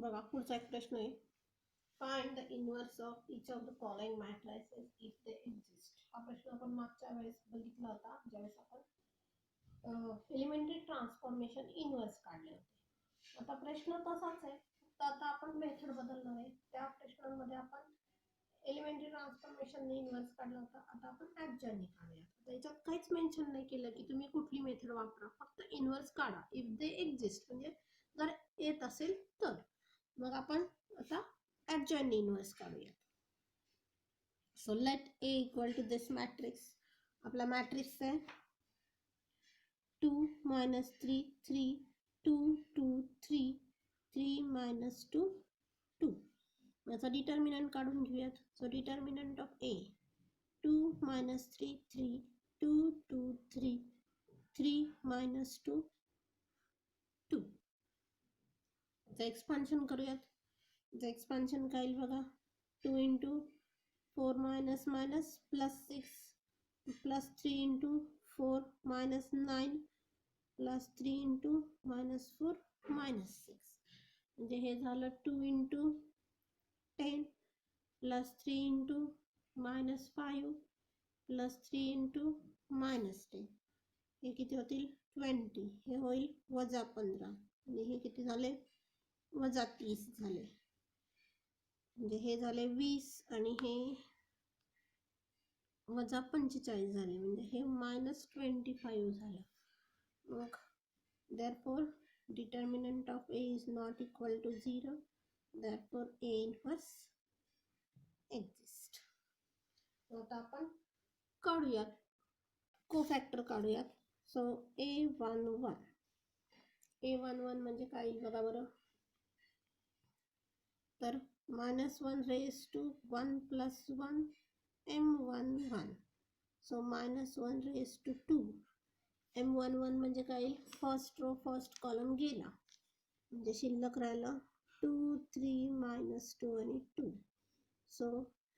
बघा पुढचा एक प्रश्न आहे. Find the inverse of each of the following matrices if they exist. हा प्रश्न आपण मागच्या वेळेस बघितला होता, ज्यावेळेस आपण एलिमेंटरी ट्रान्सफॉर्मेशन इनवर्स काढले होते. आता प्रश्न तसाच आहे, फक्त आता आपण मेथड बदलणार आहे. त्या प्रश्नांमध्ये आपण एलिमेंटरी ट्रान्सफॉर्मेशन इनवर्स काढला होता, आता आपण ऍडजॉइंट काढूया. त्याच्यात काहीच मेन्शन नाही केलं की तुम्ही कुठली मेथड वापरा, फक्त इनवर्स काढा इफ दे एक्झिस्ट, म्हणजे जर येत असेल तर. मग आपण आता adjoint inverse काढूया. So let A equal to this matrix. आपला मॅट्रिक्स आहे 2 minus 3 3 2 2 3 3 minus 2 2. याचा डिटर्मिनंट काढून घेऊयात. So determinant of A 2 minus 3 3 2 2 3 3 minus 2 2. याचा एक्सपान्शन करूयात. याचा एक्सपान्शन काय येईल बघा. 2 into 4 minus minus plus 6 plus 3 into 4 minus 9 plus 3 into minus 4 minus 6. म्हणजे हे झालं 2 into 10 plus 3 into minus 5 plus 3 into minus 10. हे किती होतील 20. हे होईल वजा 15 आणि हे किती झाले वजा 30 झाले. म्हणजे हे झाले 20 आणि हे वजा 45 झाले, म्हणजे हे -25 झालं. मग therefore determinant of A is not equal to 0, therefore A inverse exist. आता आपण काढूयात, कोफॅक्टर काढूयात. सो A11 म्हणजे काय बघा बरं. तर -1 raised to 1 plus 1 M11. So -1 raised to 2. M11 म्हणजे काय येईल, फर्स्ट रो फर्स्ट कॉलम गेला, म्हणजे शिल्लक राहिलं 2 3 -2 आणि 2. सो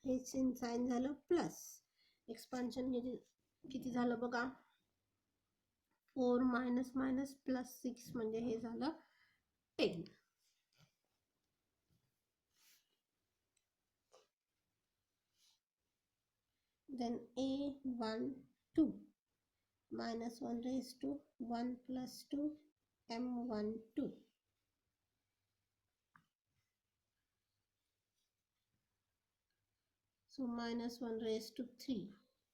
हे साइन झालं प्लस. एक्सपान्शन किती झालं बघा. 4 - प्लस 6 म्हणजे हे झालं 10. Then A12 -1 raised to 1 plus 2 M12. So -1 raised to 3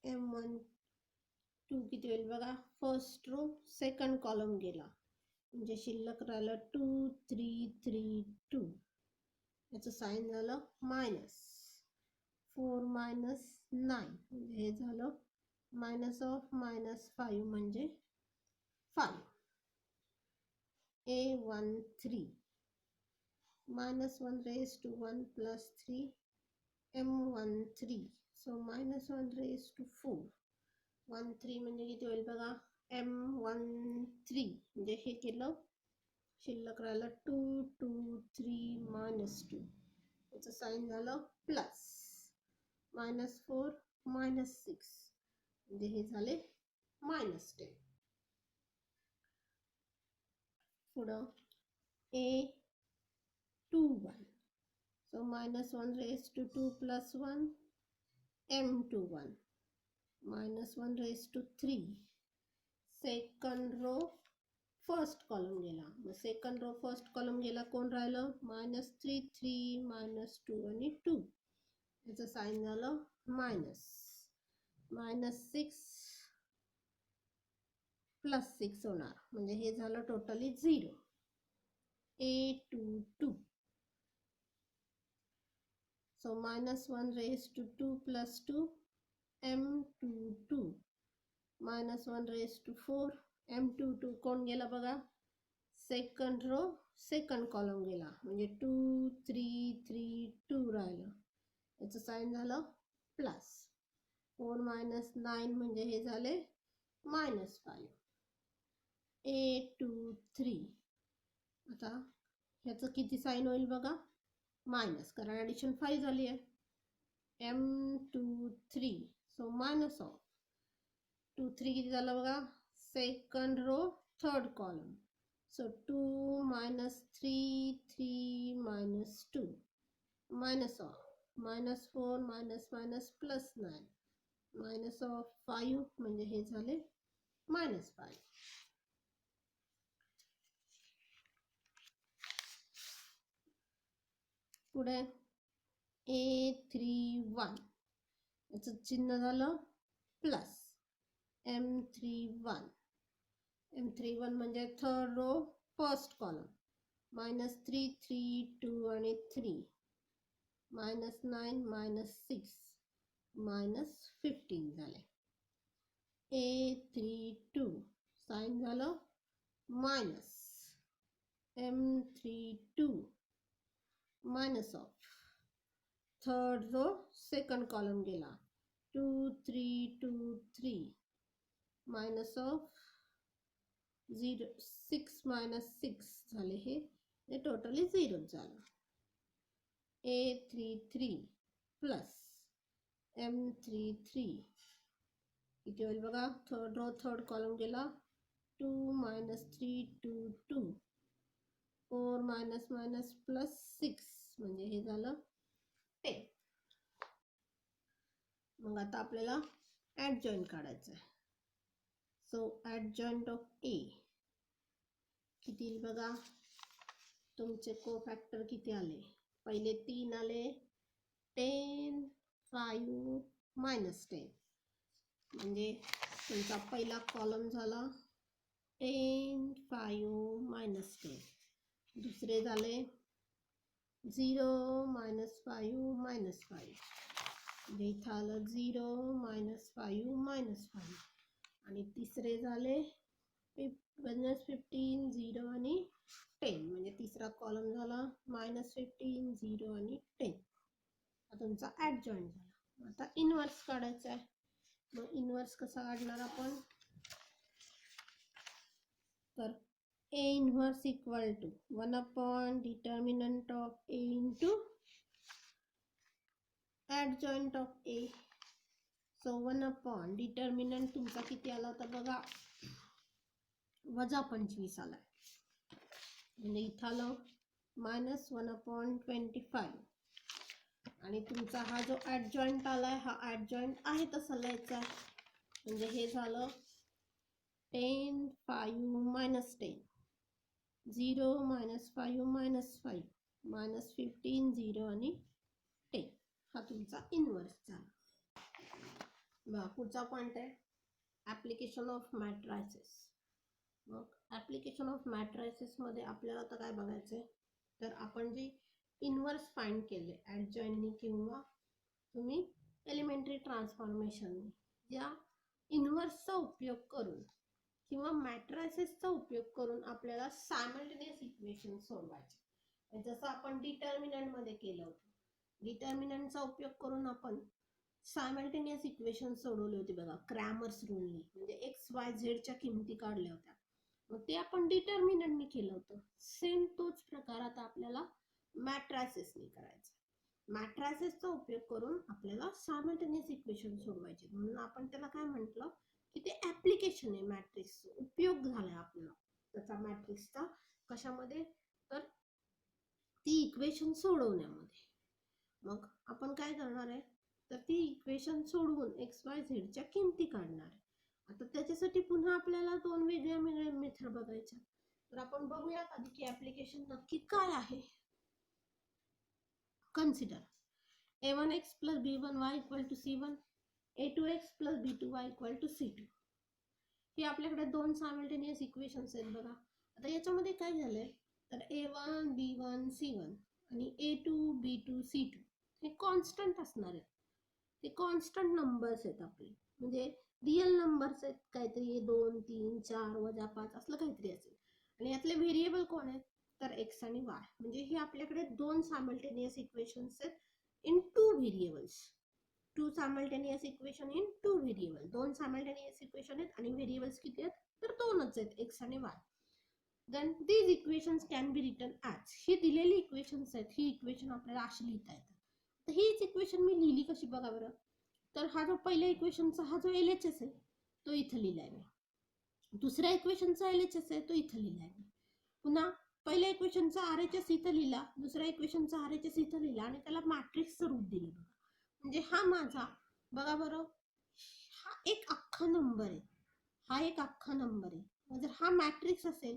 M12 किती होईल बघा. फर्स्ट रो सेकंड कॉलम गेला, म्हणजे शिल्लक राहिलं 2 3 3 2. याचं साइन झालं मायनस. 4 - 9 म्हणजे हे झालं मायनस ऑफ -5 म्हणजे 5. A13 -1 raised to 1 plus 3 M13. So -1 raised to 4 13 म्हणजे किती होईल बघा. M13 म्हणजे हे केलं, शिल्लक राहिलं 2 2 3 -2. याचं साइन झालं प्लस. -4 -6 म्हणजे हे झाले -10. पुढं A21. So -1 raised to 2 plus 1 M21. -1 raised to 3. Second row first column गेला, मग सेकंड रो फर्स्ट कॉलम गेला, कोण राहिलं -3 3 -2 आणि 2. याचं साइन झालं मायनस. -6 प्लस 6 होणार, म्हणजे हे झालं totally 0. A22. So -1 raised to 2 plus 2 M22. -1 raised to 4 M22. कोण गेला बघा. सेकंड रो सेकंड कॉलम गेला, म्हणजे 2 3 3 2 राहिलं. याचं साइन झालं प्लस. 4 - 9 म्हणजे हे झाले -5. A23. आता ह्याचं किती साइन होईल बघा. मायनस, कारण ॲडिशन 5 झाली आहे. M23. सो मायनस ऑफ 2 3 किती झालं बघा. Second row third column. So 2 - 3 3 minus of -4 minus +9 minus of 5 म्हणजे हे झाले -5. पुढे A31 याचं चिन्ह झालं प्लस M31 म्हणजे थर्ड रो फर्स्ट कॉलम -3 3 2 आणि 3 -9 -6 -15 झाले. A32 साइन झालं minus M32 minus of third row second column गेला 2 3 2 3 मायनस ऑफ 0 6 -6 झाले हे टोटली 0 झालं. A33 प्लस M33 किती होईल बघा. थर्ड रो थर्ड कॉलम गेला 2 -3 2 2 4 -+6 म्हणजे हे झालं 10. मग आता आपल्याला ॲडजॉइंट काढायचं आहे. सो ॲडजॉइंट ऑफ A किती येईल बघा. तुमचे कोफॅक्टर किती आले. पहिले 3 आले 10 5 -10 म्हणजे तुमचा पहिला कॉलम झाला 10 5 -10. दुसरे झाले 0 -5 -5 म्हणजे इथं आलं 0 -5 -5 आणि तिसरे झाले -15 0 आणि 10 म्हणजे तिसरा कॉलम झाला -15 0 आणि 10. हा तुमचा ॲडजॉइंट झाला. आता इनव्हर्स काढायचा आहे. मग इनव्हर्स कसा काढणार आपण. तर A inverse equal to 1 upon determinant of A into adjoint of A. So 1 upon determinant तुमचा किती आला होता बघा -25 आला. म्हणजे इथं आलं -1 upon 25 आणि तुमचा हा जो ॲडजॉइंट आलाय हा ॲडजॉइंट आहे तसा लिहायचा आहे. म्हणजे हे झालं 10 5 -10 0 -5 -5 -15 0 आणि 10 हा तुमचा इनव्हर्स झाला. पुढचा पॉइंट आहे ॲप्लिकेशन ऑफ मॅट्रायसेस. मग ॲप्लिकेशन ऑफ मॅट्रायसेस मध्ये आपल्याला आता काय बघायचं आहे. तर आपण जे इनव्हर्स फाइंड केले ॲडजॉइंटनी किंवा तुम्ही एलिमेंटरी ट्रान्सफॉर्मेशननी या इनव्हर्सचा उपयोग करून किंवा मॅट्रायसेसचा उपयोग करून आपल्याला सायमल्टेनियस इक्वेशन सोडवायचे. जसं आपण डिटर्मिनंट मध्ये केलं होतं. डिटर्मिनंटचा उपयोग करून आपण सायमल्टेनियस इक्वेशन सोडवली होती बघा क्रॅमर्स रूलनी. म्हणजे XYZ च्या किमती काढल्या होत्या. मग ते आपण डिटर्मिनंटनी केलं होतं. सेम तोच प्रकार आता आपल्याला मॅट्रायसेसनी करायचा. मॅट्रायसेसचा उपयोग करून आपल्याला सायमल्टेनियस इक्वेशन सोडवायचे. म्हणून आपण त्याला काय म्हटलं की ते ॲप्लिकेशन आहे मॅट्रिक्सचा. उपयोग झालाय आपल्याला त्याचा मॅट्रिक्सचा कशामध्ये तर ती इक्वेशन सोडवण्यामध्ये. मग आपण काय करणार आहे तर ती इक्वेशन सोडवून XYZ च्या किमती काढणार आहे. आता त्याच्यासाठी पुन्हा आपल्याला दोन वेगळ्या मेथड बघायच्या. तर आपण बघूया आधी की ॲप्लिकेशन नक्की काय आहे. Consider A1x + B1y = C1 A2x + B2y = C2. हे आपल्याकडे दोन सायमल्टेनियस इक्वेशन्स आहेत बघा. आता याच्यामध्ये काय झालंय तर A1 B1 C1 आणि A2 B2 C2 हे कॉन्स्टंट असणार आहेत. ते कॉन्स्टंट नंबर्स आहेत आपले. म्हणजे रियल नंबर्स आहेत काहीतरी 2 3 4 - 5 असलं काहीतरी असेल. आणि यातले व्हेरिएबल कोण आहेत तर x आणि y. म्हणजे हे आपल्याकडे दोन सायमल्टेनियस इक्वेशन्स आहेत in two variables. Two simultaneous equation in two variable. दोन सायमल्टेनियस इक्वेशन आहेत आणि व्हेरिएबल्स किती आहेत तर दोनच आहेत x आणि y. Then these equations can be written as. ही दिलेली इक्वेशन्स आहेत. ही इक्वेशन आपल्याला अशी लिहिता येतात. तर हीच इक्वेशन मी लिहिली कशी बघा बरं. तर हा जो पहिल्या इक्वेशनचा हा जो LHS आहे तो इथं लिहिलाय मी. दुसऱ्या इक्वेशनचा LHS आहे तो इथं लिहिलाय मी. पुन्हा पहिल्या इक्वेशनचा RHS इथं लिहिला, दुसऱ्या इक्वेशनचा RHS इथं लिहिला आणि त्याला मॅट्रिक्सचं रूप दिलं बघा. म्हणजे हा माझा बघा बरं, हा एक अख्खा नंबर आहे, हा एक अख्खा नंबर आहे. जर हा मॅट्रिक्स असेल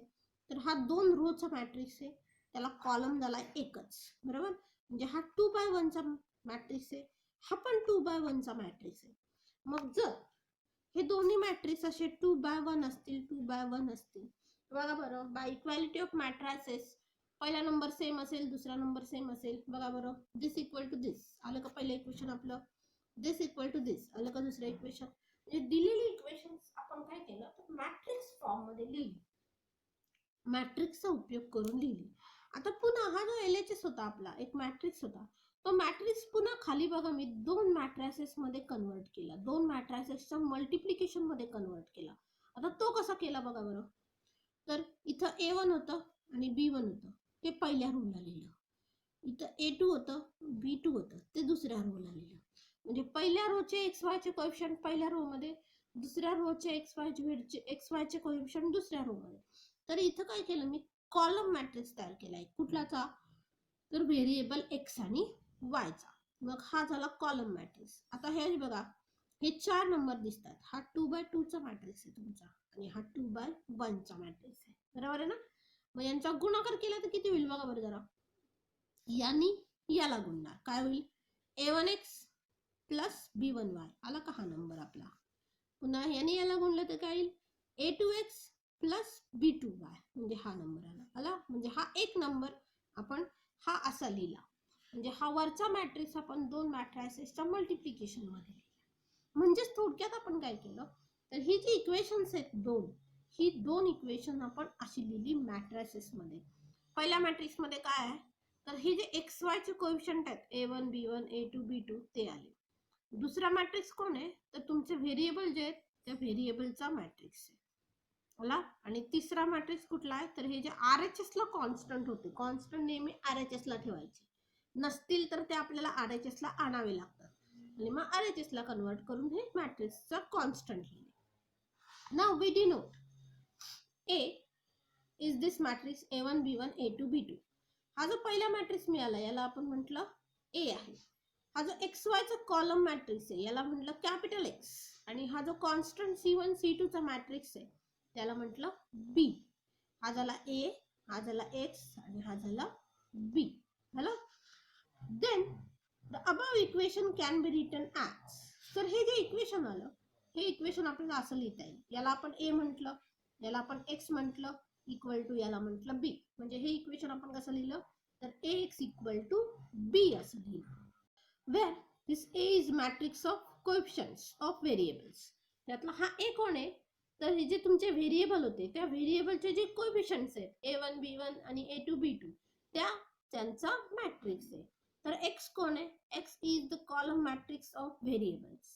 तर हा 2 रोचा मॅट्रिक्स आहे, त्याला कॉलम झाला एकच, बरोबर. म्हणजे हा 2x1 चा मॅट्रिक्स आहे, हा पण 2x1 चा मॅट्रिक्स आहे. मग जर हे दोन्ही मॅट्रिक्स असे 2x1 असतील, 2x1 असतील, बघा बरं, बाय इक्वॅलिटी ऑफ मॅट्रायसेस पहिला नंबर सेम असेल, दुसरा नंबर सेम असेल, बघा बरं, दिस इक्वल टू दिस आलं का पहिलं इक्वेशन आपलं, दिस इक्वल टू दिस आलं का दुसरं इक्वेशन. म्हणजे दिलेली इक्वेशन आपण काय केलं तर मॅट्रिक्स फॉर्म मध्ये लिहिली, मॅट्रिक्सचा उपयोग करून लिहिली. आता पुन्हा हा जो LHS होता आपला एक मॅट्रिक्स होता, तो मॅट्रिक्स पुन्हा खाली बघा मी 2 मॅट्रायसेस मध्ये कन्वर्ट केला, 2 मॅट्रायसेसच्या मल्टिप्लिकेशन मध्ये कन्वर्ट केला. आता तो कसा केला बघा बरं, तर इथं A1 होतं आणि B1 होतं, ते पहिल्या रोला लिहिलं. इथं A2 होतं, B2 होतं, ते दुसऱ्या रोला लिहिलं. म्हणजे पहिल्या रोचे XY चे कोएफिशियंट पहिल्या रो मध्ये, दुसऱ्या रोचे XY चे कोएफिशियंट दुसऱ्या रो मध्ये. तर इथं काय केलं मी, कॉलम मॅट्रिक्स तयार केलाय. कुठलाचा, तर व्हेरिएबल X आणि Y चा. मग हा झाला कॉलम मॅट्रिक्स. आता हे बघा, हे 4 नंबर दिसतात, हा 2x2 चा मॅट्रिक्स आहे तुमचा आणि हा 2x1 चा मॅट्रिक्स आहे, बरोबर आहे ना. मग यांचा गुणाकार केला तर किती होईल बघा बरं जरा, यानी याला गुणणार, काय होईल, A1X प्लस B1Y आला का हा नंबर आपला. पुन्हा याने याला गुणलं तर काय येईल, A2X प्लस B2Y म्हणजे हा नंबर आला. म्हणजे हा एक नंबर आपण हा असा लिहिला. म्हणजे हा वरचा मॅट्रिक्स आपण 2 मॅट्रायसेसच्या मल्टिप्लिकेशन मध्ये लिहिला. म्हणजेच थोडक्यात आपण काय केलं तर ही जी इक्वेशन्स आहेत दोन, ही 2 इक्वेशन आपण अशी लिहिली मॅट्रायसेस मध्ये. पहिल्या मॅट्रिक्स मध्ये काय आहे तर हे जे XY चे कोएफिशियंट आहेत A1 B1 A2 B2 ते आले. दुसरा मॅट्रिक्स कोण आहे तर तुमचे व्हेरिएबल जे आहेत त्या व्हेरिएबलचा मॅट्रिक्स आहे मला. आणि तिसरा मॅट्रिक्स कुठला आहे तर हे जे RHS ला कॉन्स्टंट होते, कॉन्स्टंट नेहमी RHS ला ठेवायचे, नसतील तर ते आपल्याला RHS ला आणावे लागतात आणि मग RHS ला कन्वर्ट करून हे मॅट्रिक्सचा कॉन्स्टंट लिहिले. Now we denote A is this matrix A1 B1 A2 B2. हा जो पहिला मॅट्रिक्स मिळाला याला आपण म्हटलं A आहे. हा जो XY चा कॉलम मॅट्रिक्स आहे याला म्हटलं कॅपिटल X. आणि हा जो कॉन्स्टंट C1 C2 चा मॅट्रिक्स आहे त्याला म्हटलं B. हा झाला A, हा झाला X आणि हा झाला B. झालं. Then the above equation can be written as. तर हे जे इक्वेशन आलं हे इक्वेशन आपल्याला असं लिहिता येईल, याला आपण A म्हटलं, याला आपण X म्हटलं, इक्वल टू याला म्हटलं B. म्हणजे हे इक्वेशन आपण कसं लिहिलं तर AX इक्वल टू B असं लिहिलं. Where this A is matrix of coefficients of variables. त्यातला हा A कोण आहे तर हे जे तुमचे व्हेरिएबल होते त्या व्हेरिएबलचे जे कोएफिशियंट्स आहेत A1 B1 आणि A2 B2 त्यांचा मॅट्रिक्स आहे. तर X कोण आहे, X is the column matrix of variables.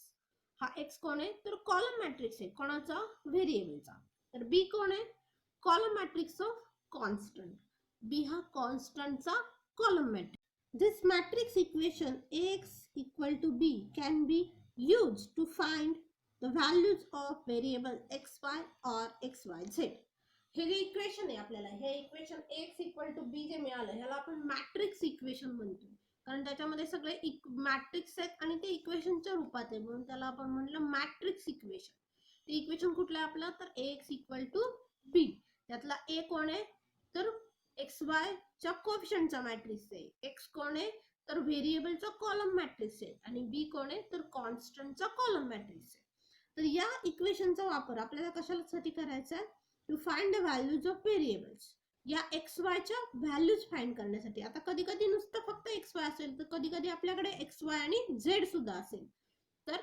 हा X कोण आहे तर कॉलम मॅट्रिक्स आहे कोणाचा, व्हेरिएबलचा. तर B कोण आहे, column matrix of constant. B हा कॉन्स्टंटचा column matrix. This matrix equation Ax equal to B can be used to find the values of variable xy or xyz. हे जे इक्वेशन आहे आपल्याला, हे equation Ax equal to B जे मिळालं ह्याला आपण मॅट्रिक्स इक्वेशन म्हणतो, कारण त्याच्यामध्ये सगळे मॅट्रिक्स आहेत आणि ते इक्वेशनच्या रूपात आहे म्हणून त्याला आपण म्हटलं मॅट्रिक्स इक्वेशन. ते इक्वेशन कुठलं आहे आपलं तर Ax equal to B. त्यातला A कोण आहे तर XY च्या कोएफिशियंटचा मॅट्रिक्स आहे, X कोण आहे तर व्हेरिएबलचा कॉलम मॅट्रिक्स आहे आणि B कोण आहे तर कॉन्स्टंटचा कॉलम मॅट्रिक्स आहे. तर या इक्वेशनचा वापर आपल्याला कशासाठी करायचा आहे, to find the values of variables. या XY च्या व्हॅल्यूज फाइंड करण्यासाठी. आता कधी कधी नुसतं फक्त XY असेल तर कधी कधी आपल्याकडे XY आणि Z सुद्धा असेल, तर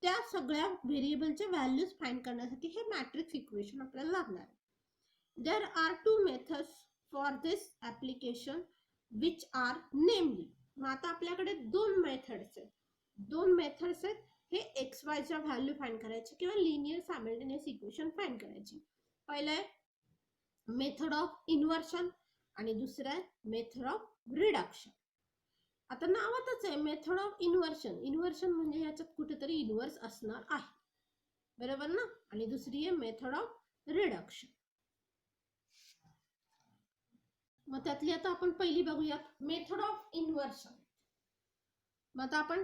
त्या सगळ्या व्हेरिएबलच्या व्हॅल्यूज फाइंड करण्यासाठी हे मॅट्रिक्स इक्वेशन आपल्याला लागणार. There are two methods for this application which are namely. मग आता आपल्याकडे दोन मेथड्स आहेत, हे XY च्या व्हॅल्यू फाइंड करायची किंवा लिनियर सायमल्टेनियस इक्वेशन फाइंड करायची. पहिलं आहे मेथड ऑफ इन्व्हर्शन आणि दुसरं आहे मेथड ऑफ रिडक्शन. आता नावातच आहे मेथड ऑफ इन्व्हर्शन. इन्व्हर्शन म्हणजे याच्यात कुठेतरी इन्व्हर्स असणार आहे, बरोबर ना. आणि दुसरी आहे मेथड ऑफ रिडक्शन. मग त्यातली आता आपण पहिली बघूयात मेथड ऑफ इन्व्हर्शन. मग आता आपण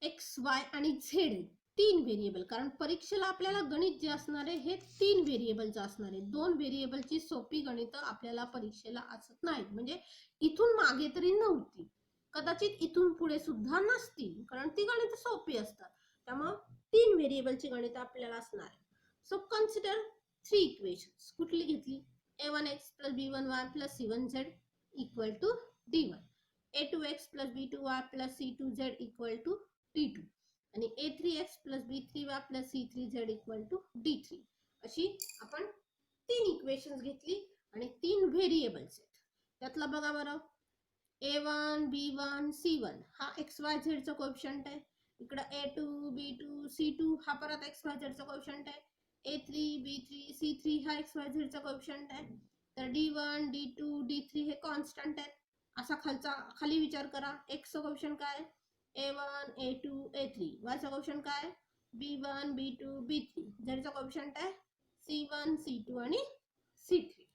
एक्स वाय आणि झेड तीन व्हेरिएबल, कारण परीक्षेला आपल्याला गणित जे असणार आहे हे तीन व्हेरिएबलचं असणार आहे. दोन व्हेरिएबलची सोपी गणित आपल्याला परीक्षेला असत नाहीत, म्हणजे इथून मागे तरी नव्हती, कदाचित इथून पुढे सुद्धा नसतील, कारण ती गणित सोपी असतात. त्यामुळे तीन व्हेरिएबलची गणित आपल्याला असणार आहे. So consider three equations. कुठली घेतली? a1x plus b1y plus c1z equal to d1, a2x plus b2y plus c2z equal to d2 आणि a3x plus b3y plus c3z equal to d3. अशी आपण तीन इक्वेशन्स घेतली आणि तीन व्हेरिएबल्स आहेत. त्यातला बघा बरं, a1 b1 c1 हा xyz चा कोएफिशिएंट आहे. इकडे a2 b2 c2 हा परत xyz चा कोएफिशिएंट आहे. a3 b3 c3 हा xyz चा कोएफिशिएंट आहे. तर d1 d2 d3 हे कॉन्स्टंट आहेत. असा खाली विचार करा, x चा कोएफिशिएंट काय आहे? a1 a2 a3. y चा कोएफिशिएंट काय आहे? b1 b2 b3. z चा कोएफिशिएंट आहे c1 c2 आणि c3.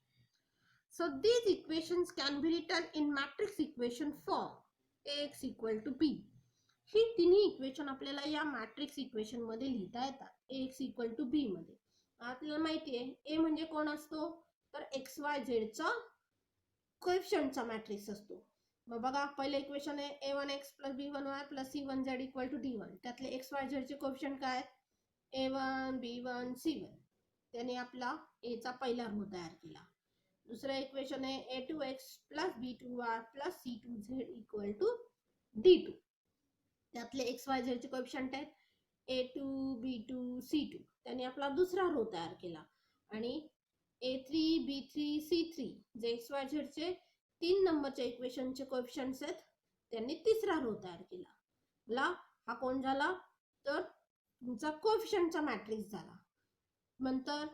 So these equations can be written in matrix equation form, ax equal to b. ही तिन्ही इक्वेशन आपल्याला या मॅट्रिक्स इक्वेशन मध्ये लिहिता येतात, ax equal to b मध्ये. आपल्याला माहिती आहे a म्हणजे कोण असतो? तर एक्स वाय झेड चा कोएफिशिएंटचा मॅट्रिक्स असतो. मग बघा, पहिलं इक्वेशन आहे a1x plus b1y plus c1z equal to d1. त्यातले एक्स वाय झेड चे कोएफिशिएंट काय? a1 b1 c1. त्याने आपला a चा पहिला रो तयार केला. दुसरा इक्वेशन आहे a2x plus b2y plus c2z equal to d2. त्यातले एक्स वाय झेड चे कोएफिशिएंट आहेत a2 b2 c2. त्याने आपला दुसरा रो तयार केला. आणि a3 b3 c3 जे एक्स वाय झेड चे 3 नंबरच्या इक्वेशनचे कोएफिशिएंट्स आहेत, त्यांनी तिसरा रो तयार केला. मला हा कोण झाला? तर तुमचा कोएफिशिएंटचा मॅट्रिक्स झाला. नंतर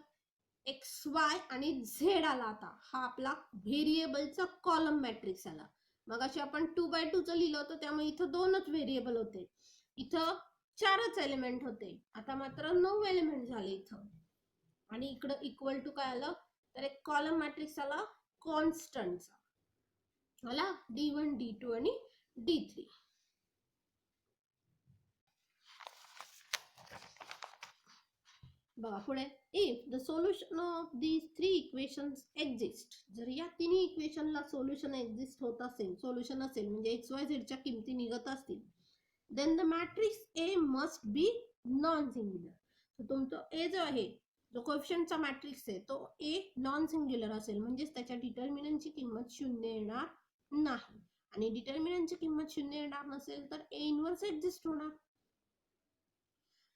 एक्स वाय आणि झेड आला. आता हा आपला व्हेरिएबलचा कॉलम मॅट्रिक्स आला. मग अशी आपण 2x2 चं लिहिलं होतं, त्यामुळे इथं दोनच व्हेरिएबल होते, इथं चारच एलिमेंट होते. आता मात्र 9 एलिमेंट झाले इथं. आणि इकडं इक्वल टू काय आलं? तर एक कॉलम मॅट्रिक्स आला कॉन्स्टंटचा, आला d1 d2 आणि d3. बघा पुढे, if the solution of these three equations exist. जर या तिन्ही इक्वेशनला सोल्युशन एक्झिस्ट होत असेल, सोल्युशन असेल म्हणजे एक्स वाय झेडच्या किमती निघत असतील, then the matrix A must be non singular. तर तुमचा ए जो आहे, जो कोएफिशिएंटचा मॅट्रिक्स आहे, तो ए नॉन सिंग्युलर असेल, म्हणजे त्याच्या डिटर्मिनंटची किंमत 0 येणार नाही. आणि डिटर्मिनंटची किंमत 0 येणार नसेल तर ए इन्व्हर्स एक्झिस्ट होणार.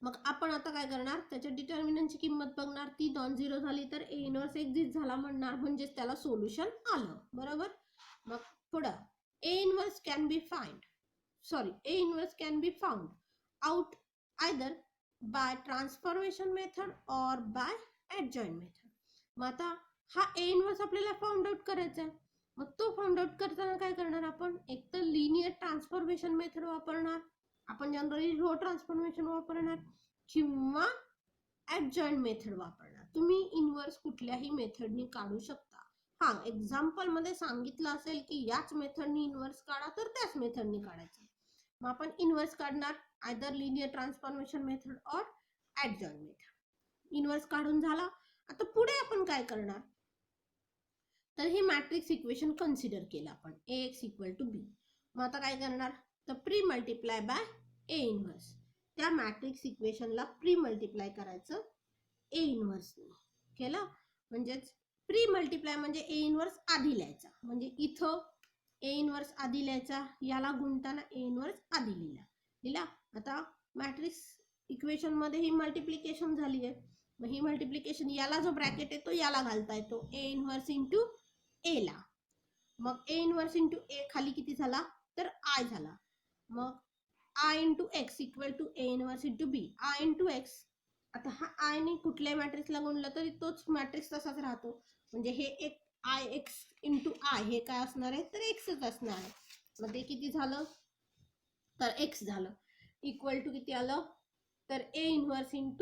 मग आपण आता काय करणार? त्याच्या डिटर्मिनंटची किंमत बघणार, ती नॉन झिरो झाली तर ए इन्व्हर्स एक्झिस्ट झाला म्हणणार, म्हणजे त्याला सोल्युशन आलं. बरोबर. मग पुढं, A inverse can be found out either by transformation method or by adjoint method. मग आता हा ए इन्व्हर्स आपल्याला फाउंड आउट करायचा आहे. मग तो फाउंड आउट करताना काय करणार आपण? एक तर लिनियर ट्रान्सफॉर्मेशन मेथड वापरणार, आपण जनरली रो ट्रान्सफॉर्मेशन वापरणार, किंवा ऍडजॉइंट मेथड वापरणार. तुम्ही इन्व्हर्स कुठल्याही मेथडनी काढू शकता. हा, एक्झाम्पल मध्ये सांगितलं असेल की याच मेथडनी इन्व्हर्स काढा, तर त्याच मेथडनी काढायचं. मग आपण इन्व्हर्स काढणार आयदर लिनियर ट्रान्सफॉर्मेशन मेथड और ऍडजॉइंट मेथड. इन्व्हर्स काढून झाला. आता पुढे आपण काय करणार? तर हे मॅट्रिक्स इक्वेशन कन्सिडर केलं आपण, ax इक्वल टू b. मग आता काय करणार? तर pre multiply by A inverse. त्या मॅट्रिक्स इक्वेशनला प्री मल्टिप्लाय करायचं ए इन्व्हर्स केलं. म्हणजेच प्री मल्टिप्लाय म्हणजे ए इन्व्हर्स आधी लिहायचा, म्हणजे इथं ए इन्व्हर्स आधी लिहायचा, याला गुणताना ए इन्व्हर्स आधी लिहिला. आता मॅट्रिक्स इक्वेशन मध्ये ही मल्टिप्लिकेशन झाली आहे. मग ही मल्टिप्लिकेशन, याला जो ब्रॅकेट येतो याला घालता येतो, ए इन्व्हर्स इंटू ए ला. मग ए इन्व्हर्स इंटू ए खाली किती झाला? तर आय झाला. मग I into X equal to A inverse into B, I into X. आता हा आय ने कुठल्याही मॅट्रिक्सला गुणलं तरी तोच मॅट्रिक्स तसाच राहतो, म्हणजे हे एक आय एक्स इंटू आय हे काय असणार आहे? तर एक्सच असणार आहे. मग ते किती झालं? तर एक्स झालं. इक्वल टू किती आलं? तर ए इन्व्हर्स इंटू